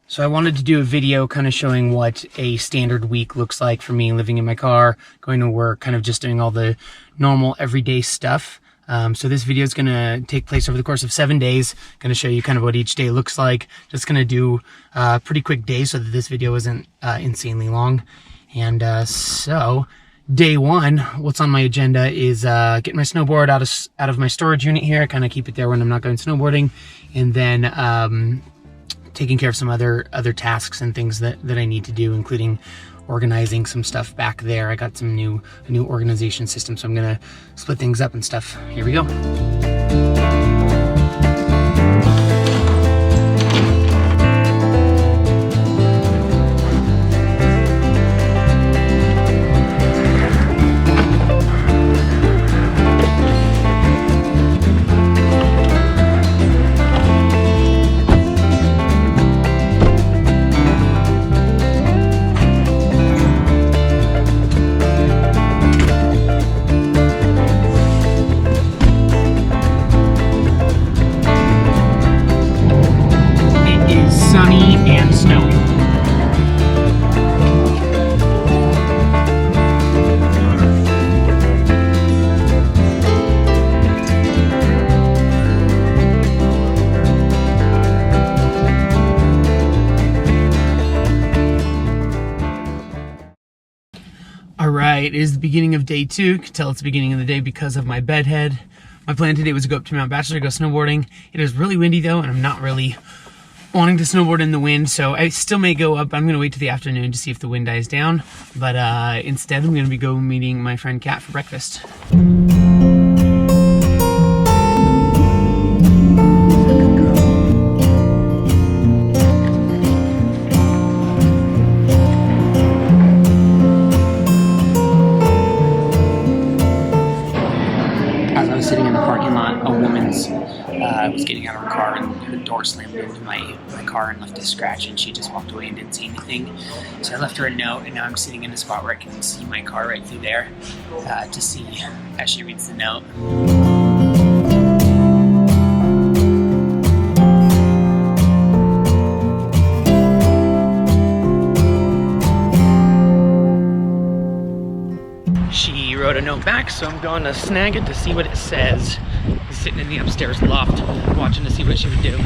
So I wanted to do a video kind of showing what a standard week looks like for me, living in my car, going to work, kind of just doing all the normal everyday stuff. So this video is going to take place over the course of 7 days. Going to show you kind of what each day looks like. Just going to do a pretty quick day so that this video isn't insanely long. And so day one, what's on my agenda is getting my snowboard out of my storage unit here. Kind of keep it there when I'm not going snowboarding, and then taking care of some other tasks and things that I need to do, including organizing some stuff back there. I got some new organization system, so I'm gonna split things up and stuff. Here we go. Sunny and snowy. All right, it is the beginning of day two. You can tell it's the beginning of the day because of my bed head. My plan today was to go up to Mount Bachelor, go snowboarding. It is really windy though, and I'm not really wanting to snowboard in the wind, so I still may go up. I'm gonna wait till the afternoon to see if the wind dies down, but instead I'm gonna be meeting my friend Kat for breakfast. As I was sitting in the parking lot, a woman's was getting out of her car and her door slammed into my car and left a scratch, and she just walked away and didn't say anything. So I left her a note, and now I'm sitting in a spot where I can see my car right through there to see as she reads the note. She wrote a note back, so I'm going to snag it to see what it says. He's sitting in the upstairs loft, watching to see what she would do.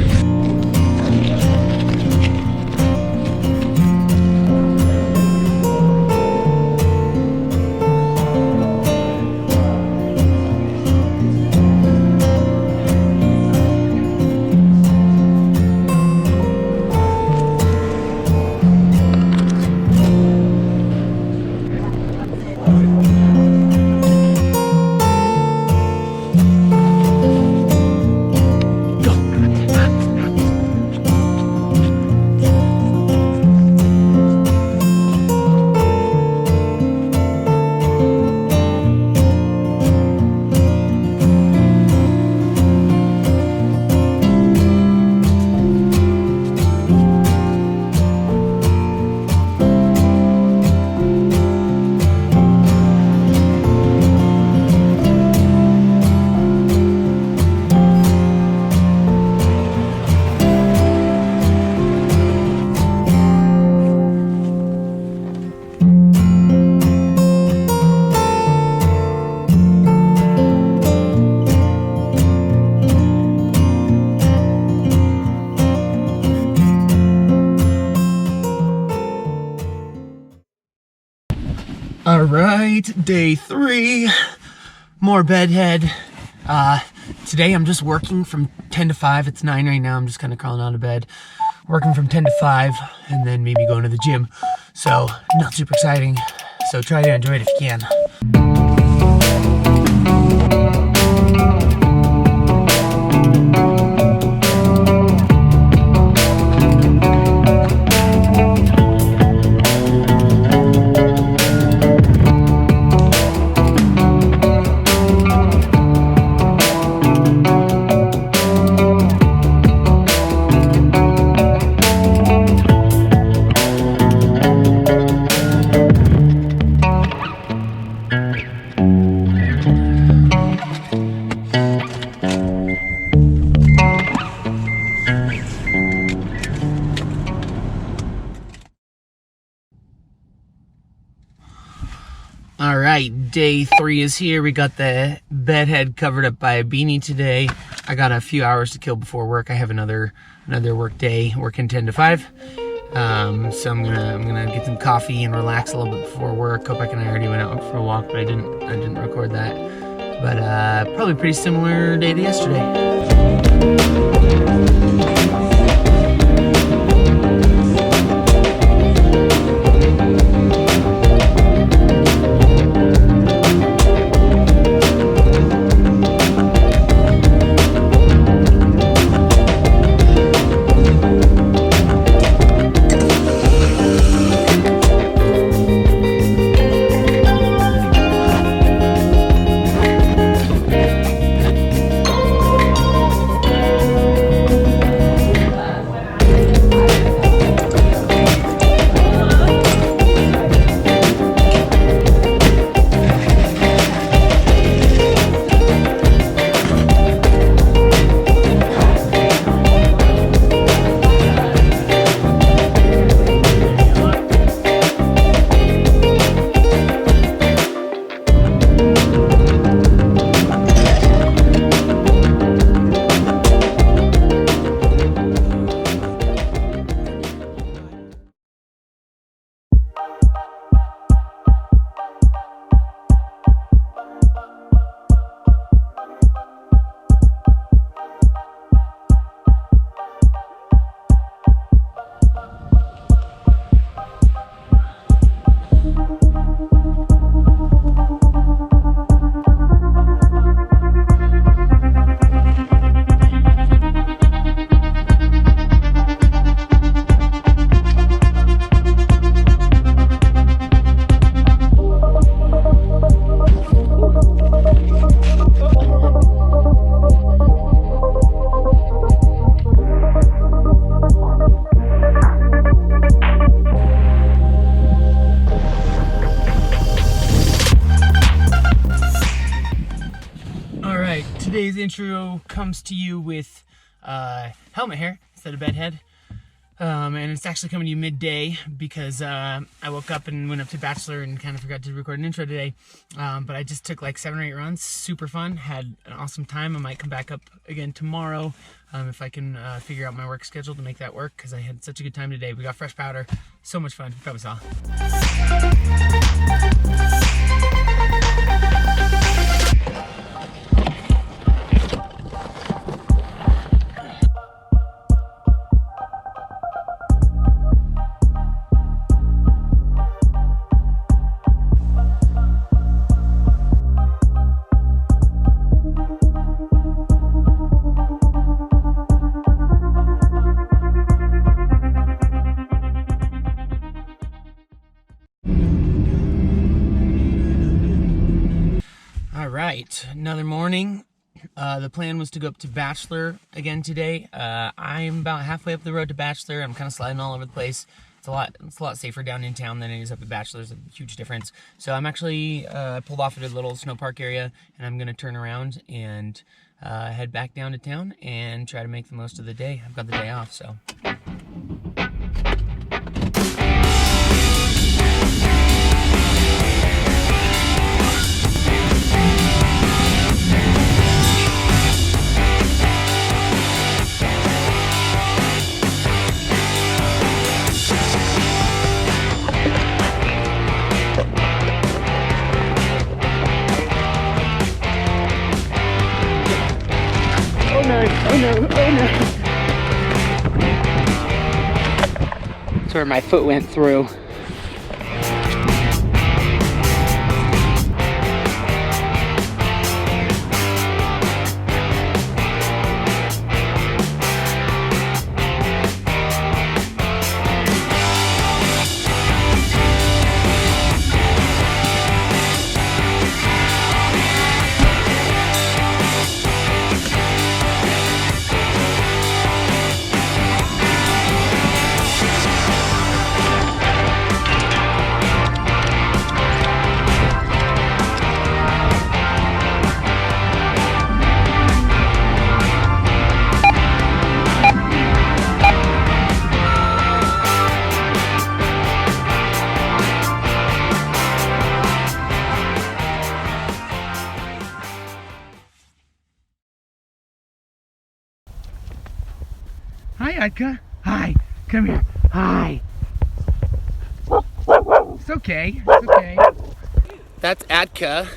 All right, day three, more bedhead. Today I'm just working from 10 to 5. It's 9 right now. I'm just kind of crawling out of bed, working from 10 to 5, and then maybe going to the gym. So not super exciting. So try to enjoy it if you can. All right, day 3 is here. We got the bed head covered up by a beanie today. I got a few hours to kill before work. I have another work day, working 10 to 5. So I'm gonna get some coffee and relax a little bit before work. Kopak and I already went out for a walk, but I didn't record that. But probably pretty similar day to yesterday. Today's intro comes to you with helmet hair instead of bed head. And it's actually coming to you midday because I woke up and went up to Bachelor and kind of forgot to record an intro today. But I just took like 7 or 8 runs, super fun, had an awesome time. I might come back up again tomorrow if I can figure out my work schedule to make that work, because I had such a good time today. We got fresh powder, so much fun, you probably saw. Alright, another morning. The plan was to go up to Bachelor again today. I'm about halfway up the road to Bachelor. I'm kind of sliding all over the place. It's a lot safer down in town than it is up at Bachelor. There's a huge difference. So I'm actually pulled off at a little snow park area, and I'm going to turn around and head back down to town and try to make the most of the day. I've got the day off, so... Oh no. That's where my foot went through. Hi, Atka. Hi. Come here. Hi. It's okay. It's okay. That's Atka.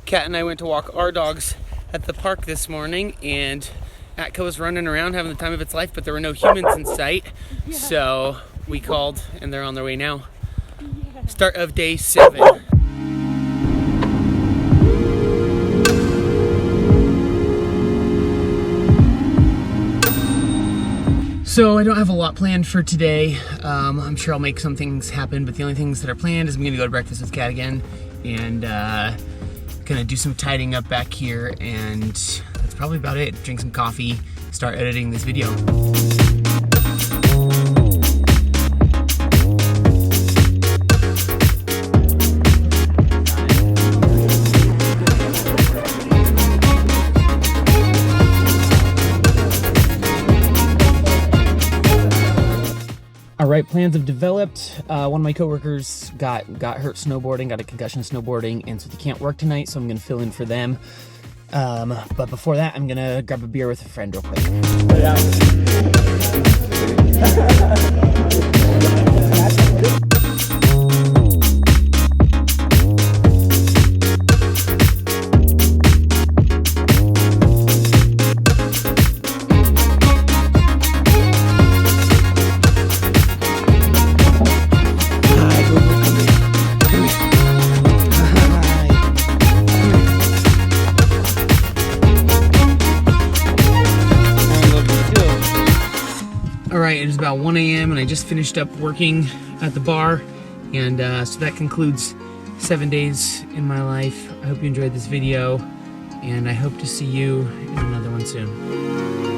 Kat and I went to walk our dogs at the park this morning, and Atka was running around having the time of its life, but there were no humans in sight. Yeah. So we called, and they're on their way now. Yeah. Start of day 7. So I don't have a lot planned for today. I'm sure I'll make some things happen, but the only things that are planned is I'm gonna go to breakfast with Kat again, and gonna do some tidying up back here, and that's probably about it. Drink some coffee, start editing this video. All right, plans have developed. One of my coworkers got hurt snowboarding, got a concussion snowboarding, and so they can't work tonight, so I'm gonna fill in for them. But before that, I'm gonna grab a beer with a friend real quick. Alright, it is about 1 a.m. and I just finished up working at the bar, and so that concludes 7 days in my life. I hope you enjoyed this video, and I hope to see you in another one soon.